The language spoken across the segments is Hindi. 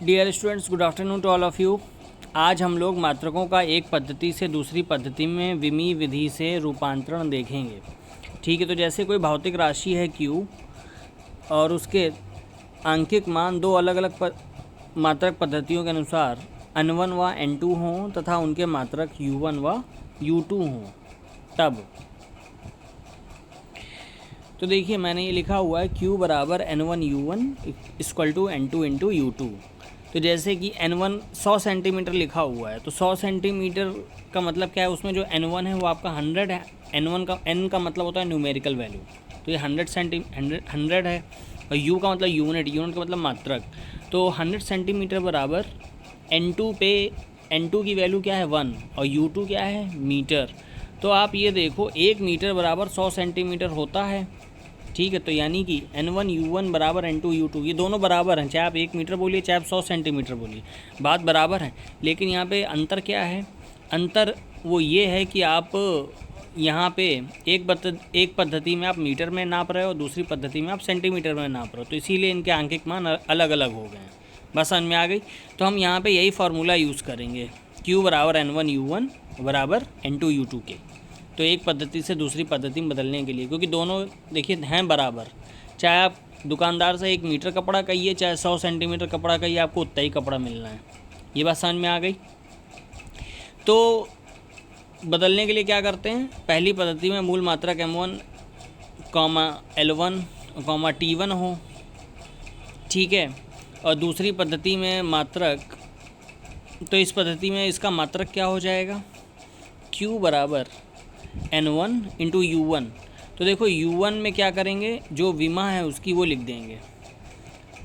Dear students, good afternoon to all of you. आज हम लोग मात्रकों का एक पद्धति से दूसरी पद्धति में विमीय विधि से रूपांतरण देखेंगे। ठीक है, तो जैसे कोई भौतिक राशि है Q और उसके आंकिक मान दो अलग अलग मात्रक पद्धतियों के अनुसार N1 व N2 हों तथा उनके मात्रक U1 व U2 हों, तब तो देखिए मैंने ये लिखा हुआ है Q बराबर N1 U1 equal to N2 into U2। तो जैसे कि N1 100 सेंटीमीटर लिखा हुआ है, तो 100 सेंटीमीटर का मतलब क्या है, उसमें जो N1 है वो आपका 100 है। N1 का N का मतलब होता है न्यूमेरिकल वैल्यू, तो ये 100 है। और U का मतलब यूनिट का मतलब मात्रक। तो 100 सेंटीमीटर बराबर N2 पे N2 की वैल्यू क्या है 1 और U2 क्या है मीटर। तो आप ये देखो 1 मीटर बराबर 100 सेंटीमीटर होता है। ठीक है, तो यानी कि N1 U1 बराबर N2 U2, ये दोनों बराबर हैं, चाहे आप 1 मीटर बोलिए चाहे आप 100 सेंटीमीटर बोलिए, बात बराबर है। लेकिन यहाँ पे अंतर क्या है? अंतर वो ये है कि आप यहाँ पे एक पद्धति में आप मीटर में नाप रहे हो, दूसरी पद्धति में आप सेंटीमीटर में नाप रहे हो, तो इसीलिए इनके आंकिक मान अलग अलग हो गए हैं। बस समझ में आ गई। तो हम यहाँ पे यही फार्मूला यूज़ करेंगे, Q बराबर N1 U1 बराबर N2 U2 के। तो एक पद्धति से दूसरी पद्धति में बदलने के लिए, क्योंकि दोनों देखिए हैं बराबर, चाहे आप दुकानदार से 1 मीटर कपड़ा कहिए चाहे 100 सेंटीमीटर कपड़ा कहिए, आपको उतना ही कपड़ा मिलना है। ये बात समझ में आ गई। तो बदलने के लिए क्या करते हैं, पहली पद्धति में मूल मात्रक M1, L1, T1 हो, ठीक है। और दूसरी पद्धति में मात्रक, तो इस पद्धति में इसका मात्रक क्या हो जाएगा, Q बराबर N1 इंटू U1। तो देखो U1 में क्या करेंगे, जो विमा है उसकी वो लिख देंगे।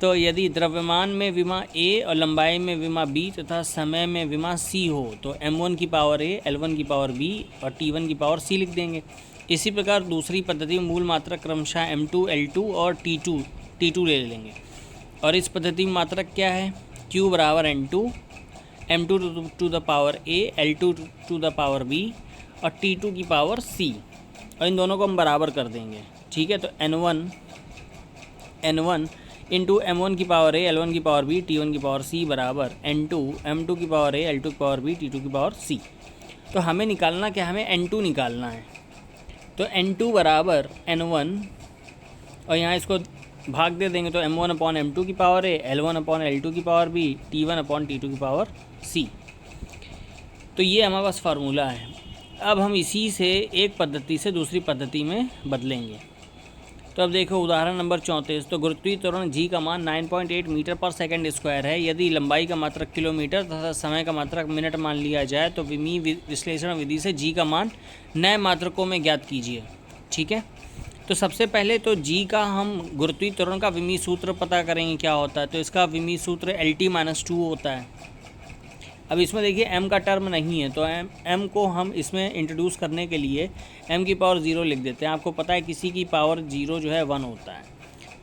तो यदि द्रव्यमान में विमा A और लंबाई में विमा B तथा समय में विमा C हो, तो M1 की पावर A, L1 की पावर B और T1 की पावर C लिख देंगे। इसी प्रकार दूसरी पद्धति में मूल मात्रक क्रमशः M2, L2 और T2 ले लेंगे। और इस पद्धति में मात्रक क्या है, Q बराबर N2, M2 to the power A, L2 to the power B और T2 की पावर C, और इन दोनों को हम बराबर कर देंगे। ठीक है, तो N1 इंटू M1 की पावर A, L1 की पावर B, T1 की पावर C बराबर N2 M2 की पावर A, L2 की पावर B, T2 की पावर C। तो हमें निकालना क्या, हमें N2 निकालना है। तो N2 बराबर N1, और यहाँ इसको भाग दे देंगे, तो M1 अपॉन M2 की power A, L1 upon L2 की power B, T1 upon T2 की पावर C। तो ये हमारे पास फार्मूला है। अब हम इसी से एक पद्धति से दूसरी पद्धति में बदलेंगे। तो अब देखो उदाहरण नंबर 34। तो गुरुत्वीय त्वरण G का मान 9.8 मीटर पर सेकंड स्क्वायर है। यदि लंबाई का मात्रक किलोमीटर तथा समय का मात्रक मिनट मान लिया जाए, तो विमीय विश्लेषण विधि से G का मान नए मात्रकों में ज्ञात कीजिए। ठीक है, तो सबसे पहले तो G का हम गुरुत्वीय त्वरण का विमीय सूत्र पता करेंगे क्या होता है। तो इसका विमीय सूत्र LT-2 होता है। अब इसमें देखिए m का टर्म नहीं है, तो m को हम इसमें इंट्रोड्यूस करने के लिए m की पावर 0 लिख देते हैं। आपको पता है किसी की पावर 0 जो है 1 होता है,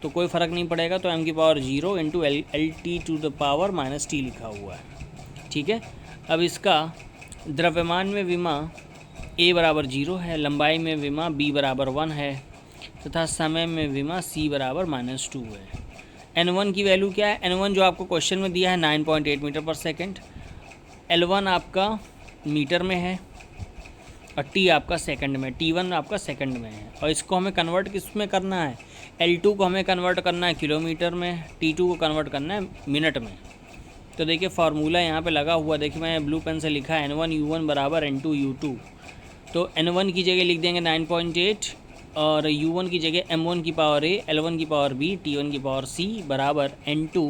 तो कोई फ़र्क नहीं पड़ेगा। तो m की power 0 into LT to the power -t लिखा हुआ है। ठीक है, अब इसका द्रव्यमान में विमा A बराबर 0 है, लंबाई में विमा B बराबर 1 है तथा समय में विमा C बराबर -2 है। N1 की वैल्यू क्या है, N1 जो आपको क्वेश्चन में दिया है 9.8 मीटर पर सेकेंड, L1 आपका मीटर में है और T आपका सेकंड में, T1 आपका सेकंड में है। और इसको हमें कन्वर्ट किस में करना है, L2 को हमें कन्वर्ट करना है किलोमीटर में, T2 को कन्वर्ट करना है मिनट में। तो देखिए फार्मूला यहाँ पे लगा हुआ, देखिए मैंने ब्लू पेन से लिखा है N1 U1 बराबर N2 U2। तो N1 की जगह लिख देंगे 9.8 और U1 की जगह M1 की पावर A, L1 की पावर B, T1 की पावर C बराबर N2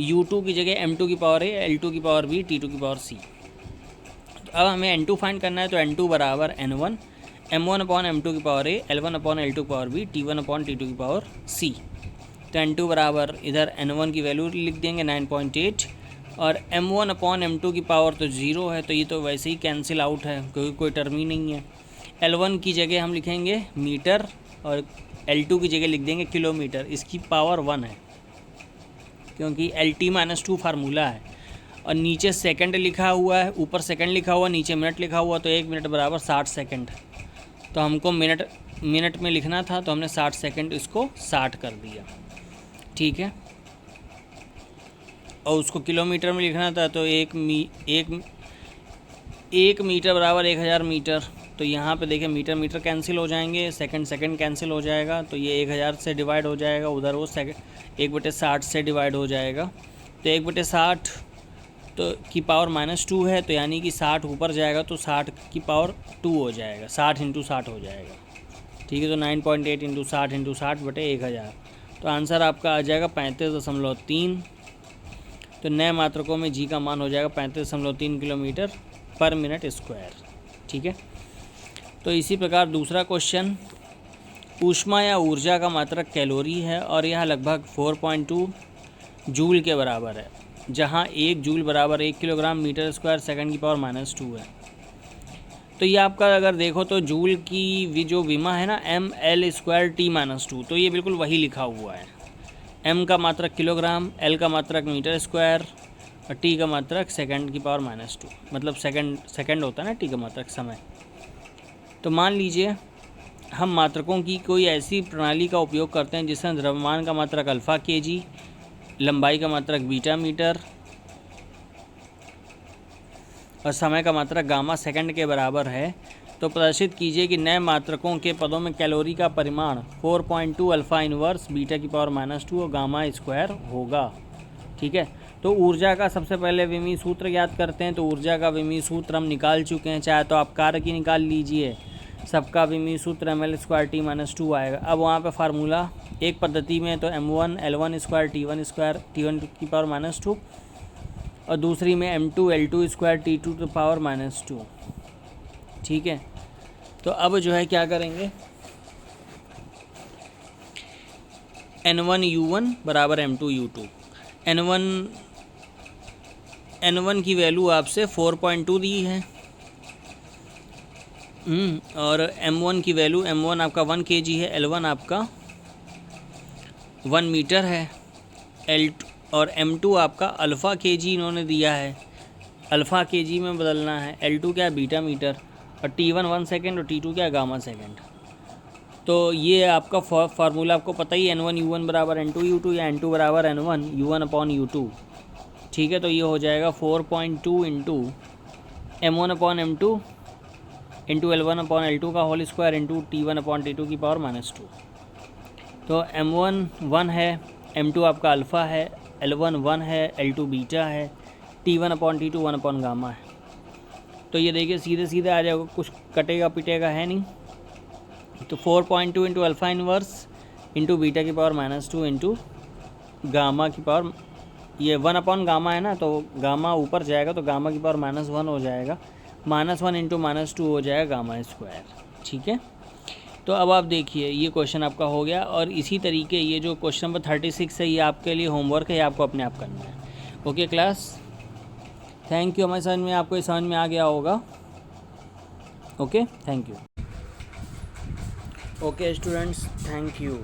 U2 की जगह M2 की पावर A, L2 की पावर B, T2 की पावर C। तो अब हमें N2 फाइंड करना है, तो N2 बराबर N1 M1 अपॉन M2 की power A, L1 upon L2 की power B, T1 upon T2 की पावर C। तो N2 बराबर इधर N1 की वैल्यू लिख देंगे 9.8 और M1 अपॉन M2 की पावर तो 0 है, तो ये तो वैसे ही कैंसिल आउट है क्योंकि कोई टर्म ही नहीं है। L1 की जगह हम लिखेंगे मीटर और L2 की जगह लिख देंगे किलोमीटर, इसकी पावर 1 है क्योंकि LT-2 फार्मूला है। और नीचे सेकंड लिखा हुआ है, ऊपर सेकंड लिखा हुआ, नीचे मिनट लिखा हुआ, तो 1 मिनट बराबर 60 सेकंड। तो हमको मिनट में लिखना था, तो हमने 60 सेकंड इसको 60 कर दिया। ठीक है, और उसको किलोमीटर में लिखना था तो एक मीटर बराबर 1000 मीटर। तो यहाँ पे देखिए मीटर मीटर कैंसिल हो जाएंगे, सेकंड सेकंड कैंसिल हो जाएगा, तो ये 1000 से डिवाइड हो जाएगा, उधर वो 1/60 से डिवाइड हो जाएगा। तो 1/60 तो की पावर -2 है, तो यानी कि 60 ऊपर जाएगा तो 60 की पावर 2 हो जाएगा, 60 × 60 हो जाएगा। ठीक है, तो 9.8 × 60 × 60/1000। तो आंसर आपका आ जाएगा 35.3। तो नए मात्रकों में जी का मान हो जाएगा 35.3 किलोमीटर पर मिनट स्क्वायर। ठीक है, तो इसी प्रकार दूसरा क्वेश्चन, ऊष्मा या ऊर्जा का मात्रक कैलोरी है और यह लगभग 4.2 जूल के बराबर है, जहां 1 जूल बराबर 1 किलोग्राम मीटर स्क्वायर सेकंड की पावर -2 है। तो ये आपका अगर देखो तो जूल की जो विमा है ना mL²T-2, तो ये बिल्कुल वही लिखा हुआ है। m का मात्रक किलोग्राम, l का मात्रक मीटर स्क्वायर और t का मात्रक सेकंड की पावर -2, मतलब सेकंड होता है ना t का मात्रक समय। तो मान लीजिए हम मात्रकों की कोई ऐसी प्रणाली का उपयोग करते हैं जिसमें द्रव्यमान का मात्रक अल्फ़ा kg, लंबाई का मात्रक बीटा मीटर और समय का मात्रक गामा सेकंड के बराबर है। तो प्रदर्शित कीजिए कि नए मात्रकों के पदों में कैलोरी का परिमाण 4.2 अल्फ़ा इनवर्स बीटा की पावर -2 और गामा स्क्वायर होगा। ठीक है, तो ऊर्जा का सबसे पहले विमीय सूत्र याद करते हैं। तो ऊर्जा का विमीय सूत्र हम निकाल चुके हैं, चाहे तो आप कार्य की निकाल लीजिए, सबका विमीय सूत्र mL²T-2 आएगा। अब वहाँ पे फार्मूला एक पद्धति में तो m1 L1² T1 की पावर -2 और दूसरी में m2 L2² T2 की पावर -2। ठीक है, तो अब जो है क्या करेंगे, N1 U1 बराबर M2 U2। N1 की वैल्यू आपसे 4.2 दी है और M1 की वैल्यू, M1 आपका 1 kg है, L1 आपका 1 मीटर है, L2 और M2 आपका अल्फ़ा kg इन्होंने दिया है, अल्फ़ा kg में बदलना है। L2 क्या है, बीटा मीटर और T1 1 सेकेंड और T2 क्या है, गामा सेकेंड। तो ये आपका फार्मूला आपको पता ही, N1 U1 बराबर N2 U2 या N2 बराबर N1 U1 अपॉन U2। ठीक है, तो ये हो जाएगा 4.2 into M1 upon M2 into L1 upon L2 का whole square into T1 upon T2 की पावर -2। तो M1 1 है, M2 आपका अल्फ़ा है, L1 1 है, L2 बीटा है, T1 upon T2 1 upon gamma है। तो ये देखिए सीधे सीधे आ जाएगा, कुछ कटेगा पिटेगा है नहीं। तो 4.2 into alpha inverse into beta की पावर -2 इंटू गामा की पावर, ये 1 अपॉन गामा है ना, तो गामा ऊपर जाएगा तो गामा की पावर -1 हो जाएगा, -1 इंटू -2 हो जाएगा गामा स्क्वायर। ठीक है, तो अब आप देखिए ये क्वेश्चन आपका हो गया। और इसी तरीके ये जो क्वेश्चन नंबर 36 है, ये आपके लिए होमवर्क है, ये आपको अपने आप करना है। Okay class, thank you. हमारे समझ में, आपको ये समझ में आ गया होगा। Okay, thank you. Okay students, thank you.